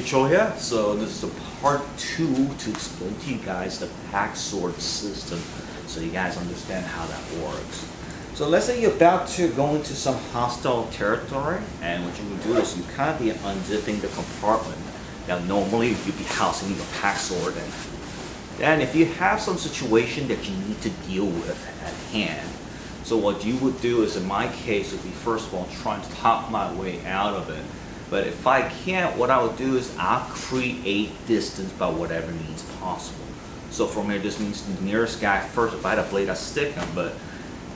Choi here. So this is a part 2 to explain to you guys the pack sword system so you guys understand how that works. So let's say you're about to go into some hostile territory, and what you would do is you kind of be unzipping the compartment that normally you'd be housing your pack sword in. Then if you have some situation that you need to deal with at hand, so what you would do is, in my case, would be first of all trying to talk my way out of it. But if I can't, what I would do is I'll create distance by whatever means possible. So from here, this means the nearest guy first. If I had a blade, I stick him. But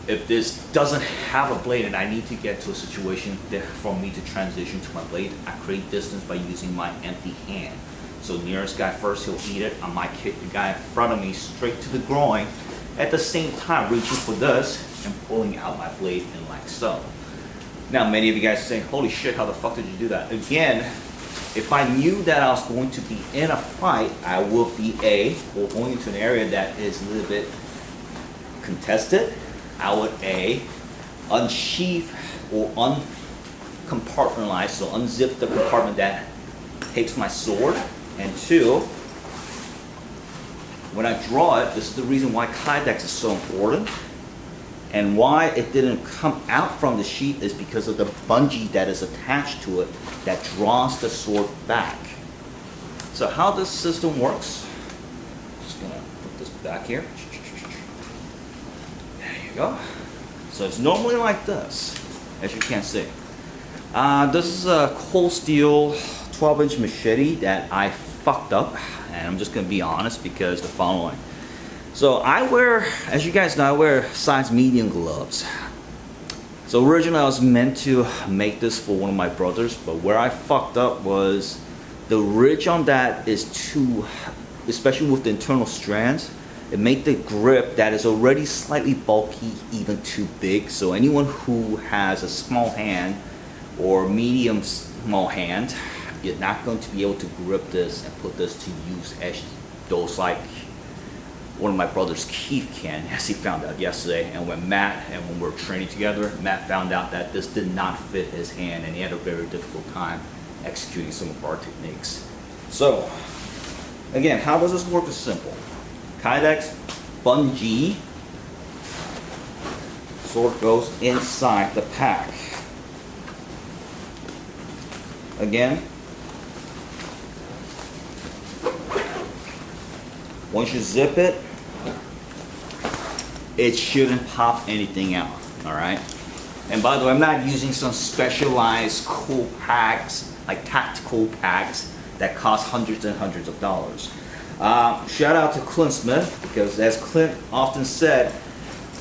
if this doesn't have a blade and I need to get to a situation that for me to transition to my blade, I create distance by using my empty hand. So nearest guy first, he'll eat it. I might kick the guy in front of me straight to the groin. At the same time, reaching for this and pulling out my blade in like so. Now, many of you guys are saying, holy shit, how the fuck did you do that? Again, if I knew that I was going to be in a fight, I will be or going into an area that is a little bit contested. I would unsheath or uncompartmentalize, so unzip the compartment that takes my sword. And 2, when I draw it, this is the reason why Kydex is so important. And why it didn't come out from the sheath is because of the bungee that is attached to it that draws the sword back. So how this system works, just gonna put this back here. There you go. So it's normally like this, as you can see. This is a cold steel 12-inch machete that I fucked up, and I'm just gonna be honest because the following. So I wear, as you guys know, I wear size medium gloves. So originally I was meant to make this for one of my brothers, but where I fucked up was the ridge on that is too, especially with the internal strands, it made the grip that is already slightly bulky even too big. So anyone who has a small hand or medium small hand, you're not going to be able to grip this and put this to use as those like one of my brothers, Keith, can, as he found out yesterday. And when we were training together, Matt found out that this did not fit his hand, and he had a very difficult time executing some of our techniques. So, again, how does this work? Is simple. Kydex bungee, sword goes inside the pack. Again, once you zip it, it shouldn't pop anything out, all right? And by the way, I'm not using some specialized cool packs, like tactical packs that cost hundreds and hundreds of dollars. Shout out to Clint Smith, because as Clint often said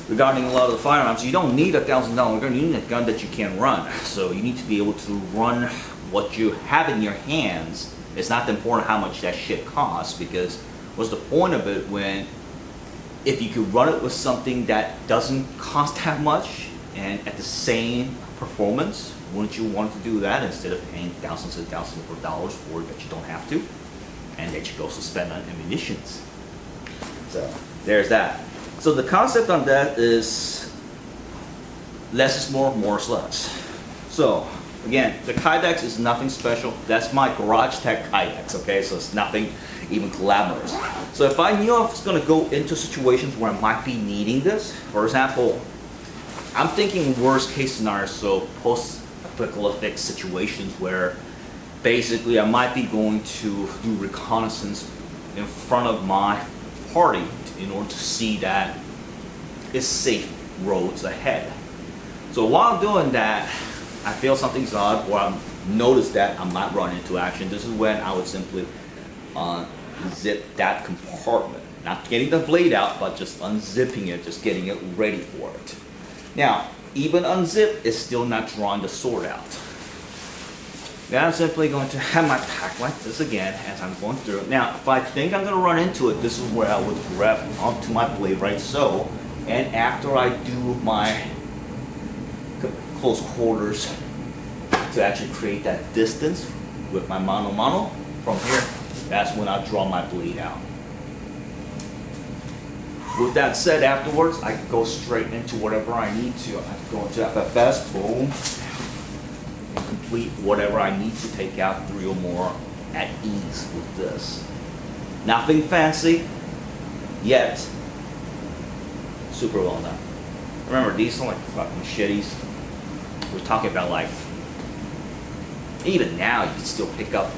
regarding a lot of the firearms, you don't need $1,000 gun, you need a gun that you can run. So you need to be able to run what you have in your hands. It's not important how much that shit costs, because what's the point of it when, if you could run it with something that doesn't cost that much and at the same performance, wouldn't you want to do that instead of paying thousands and thousands of dollars for it that you don't have to, and that you could also spend on ammunitions? So there's that. So the concept on that is less is more, more is less. So again, the Kydex is nothing special. That's my garage tech Kydex, okay? So it's nothing even glamorous. So if I knew I was going to go into situations where I might be needing this, for example, I'm thinking worst case scenario, so post-apocalyptic situations where basically I might be going to do reconnaissance in front of my party in order to see that it's safe roads ahead. So while I'm doing that, I feel something's odd, or I notice that I might run into action. This is when I would simply zip that compartment. Not getting the blade out, but just unzipping it, just getting it ready for it. Now, even unzipped is still not drawing the sword out. Now I'm simply going to have my pack like this again as I'm going through it. Now, if I think I'm going to run into it, this is where I would grab onto my blade right so. And after I do my close quarters to actually create that distance with my mano from here, that's when I draw my blade out. With that said, afterwards, I can go straight into whatever I need to. I can go into FFS, boom, complete whatever I need to take out 3 or more at ease with this. Nothing fancy, yet super well done. Remember, these are like fucking machetes. We're talking about like, even now you can still pick up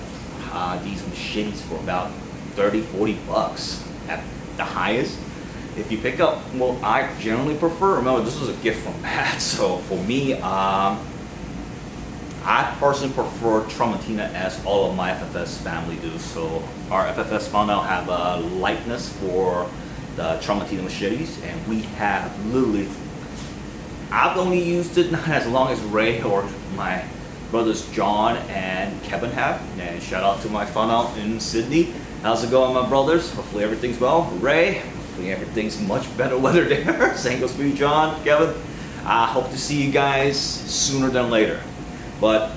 these machetes for about 30-40 bucks at the highest. If you pick up, well, I generally prefer, remember this was a gift from Matt, so for me, I personally prefer Tramontina as all of my FFS family do. So our FFS family have a likeness for the Tramontina machetes, and we have literally, I've only used it not as long as Ray or my brothers John and Kevin have. And shout out to my fun out in Sydney. How's it going, my brothers? Hopefully everything's well. Ray, hopefully everything's much better weather there. Same goes for you, John, Kevin. I hope to see you guys sooner than later. But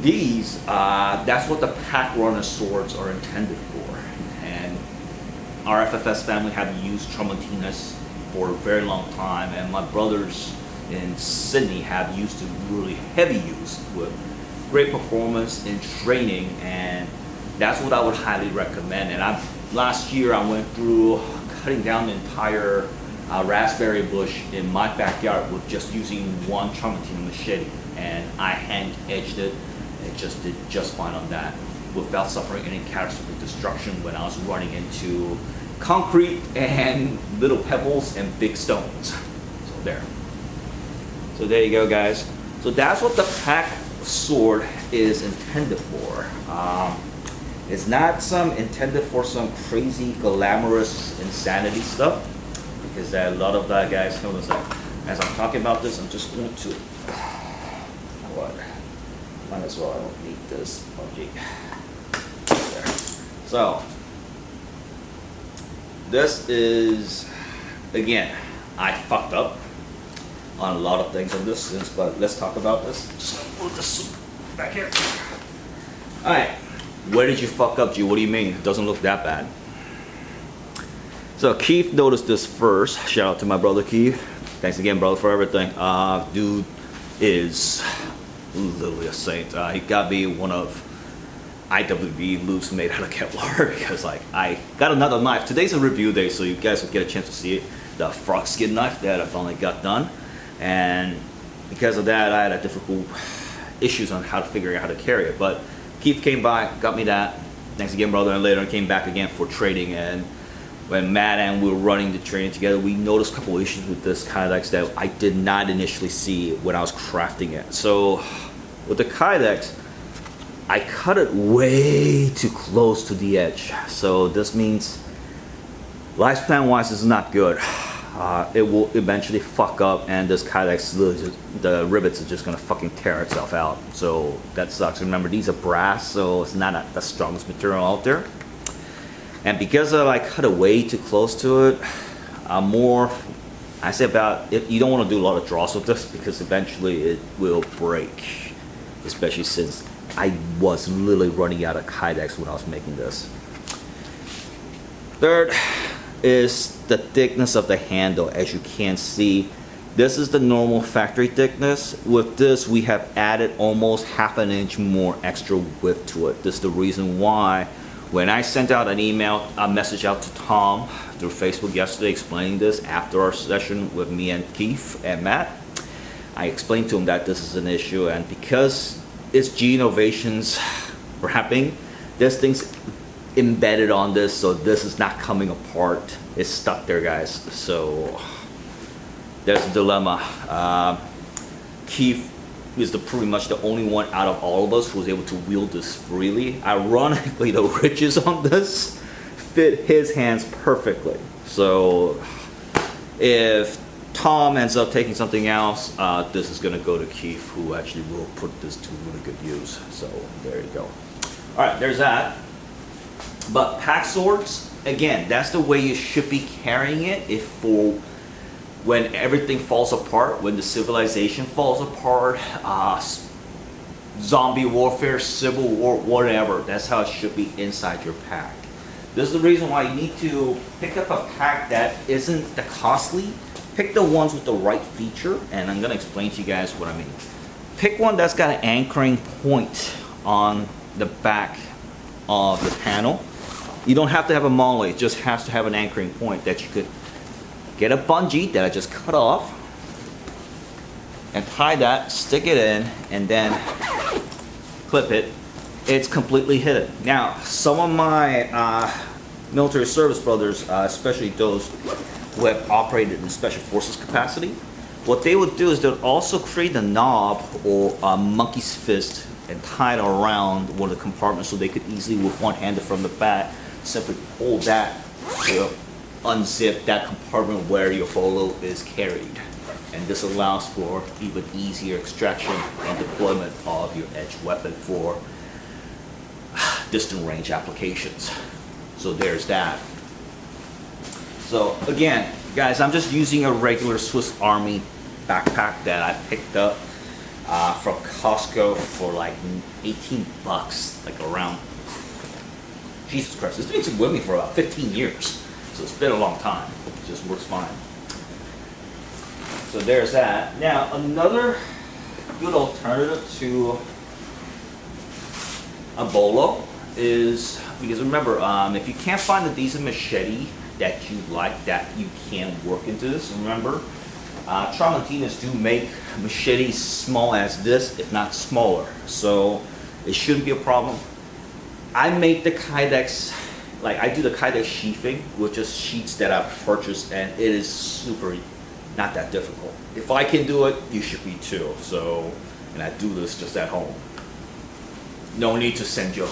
these, that's what the pack runner swords are intended for. And our FFS family have used Tramontinas for a very long time, and my brothers in Sydney have used it really heavy use with great performance in training, and that's what I would highly recommend. And last year I went through cutting down the entire raspberry bush in my backyard with just using one Tramontina machete, and I hand edged it. It just did just fine on that without suffering any catastrophic destruction when I was running into concrete and little pebbles and big stones. So there you go, guys. So that's what the pack sword is intended for. It's not intended for some crazy glamorous insanity stuff, because a lot of that, guys, notice that as I'm talking about this, I'm just going to might as well, I don't need this. Oh gee. There. So this is, again, I fucked up on a lot of things on this, but let's talk about this. Just gonna put this back here. Alright, where did you fuck up, G? What do you mean? It doesn't look that bad. So Keith noticed this first. Shout out to my brother Keith. Thanks again, brother, for everything. Dude is literally a saint. He got me one of IWB loops made out of Kevlar, because like I got another knife. Today's a review day, so you guys will get a chance to see it. The frog skin knife that I finally got done, and because of that I had a difficult issues on how to figure out how to carry it. But Keith came by, got me that. Thanks again, brother. And later I came back again for trading, and when Matt and we were running the training together, we noticed a couple issues with this Kydex that I did not initially see when I was crafting it. So with the Kydex, I cut it way too close to the edge. So this means lifespan wise is not good. It will eventually fuck up, and this Kydex, the rivets are just gonna fucking tear itself out. So that sucks. Remember, these are brass, so it's not the strongest material out there. And because I cut it way too close to it, I say about it, you don't want to do a lot of draws with this, because eventually it will break, especially since I was literally running out of Kydex when I was making this. Third is the thickness of the handle. As you can see, this is the normal factory thickness. With this, we have added almost half an inch more extra width to it. This is the reason why when I sent out a message out to Tom through Facebook yesterday explaining this after our session with me and Keith and Matt, I explained to him that this is an issue, and because it's G Innovations wrapping, this thing's embedded on this, so this is not coming apart. It's stuck there, guys. So there's a dilemma. Keith is pretty much the only one out of all of us who was able to wield this freely. Ironically, the ridges on this fit his hands perfectly. So if Tom ends up taking something else, this is going to go to Keith, who actually will put this to really good use. So there you go. All right, there's that. But pack swords, again, that's the way you should be carrying it. If for when everything falls apart, when the civilization falls apart, zombie warfare, civil war, whatever, that's how it should be inside your pack. This is the reason why you need to pick up a pack that isn't that costly. Pick the ones with the right feature, and I'm gonna explain to you guys what I mean. pick one that's got an anchoring point on the back of the panel. You don't have to have a molle, it just has to have an anchoring point that you could get a bungee that I just cut off and tie that, stick it in, and then clip it. It's completely hidden. Now, some of my military service brothers, especially those who have operated in special forces capacity, what they would do is they would also create a knob or a monkey's fist and tie it around one of the compartments so they could easily, with one hand from the back, simply pull that to unzip that compartment where your bolo is carried. And this allows for even easier extraction and deployment of your edge weapon for distant range applications. So there's that. So again, guys, I'm just using a regular Swiss Army backpack that I picked up from Costco for like 18 bucks, like around, Jesus Christ, it's been with me for about 15 years. So it's been a long time. It just works fine. So there's that. Now another good alternative to a bolo is, because remember, if you can't find a decent machete that you like, that you can work into this, remember, Tramontinas do make machetes small as this, if not smaller, so it shouldn't be a problem. I make the Kydex, like I do the Kydex sheathing with just sheets that I've purchased, and it is super not that difficult. If I can do it, you should be too. So, and I do this just at home. No need to send your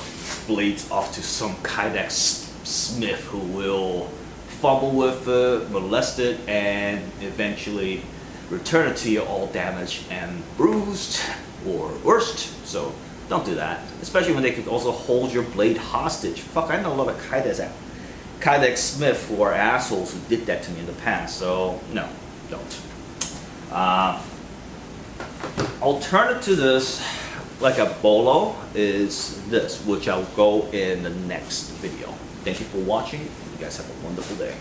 blades off to some Kydex smith who will fumble with it, molest it, and eventually return it to you all damaged and bruised or worse. So don't do that, especially when they could also hold your blade hostage. Fuck, I know a lot of Kydex smith who are assholes who did that to me in the past. So no, don't. Alternative to this, like a bolo, is this, which I'll go in the next video. Thank you for watching. You guys have a wonderful day.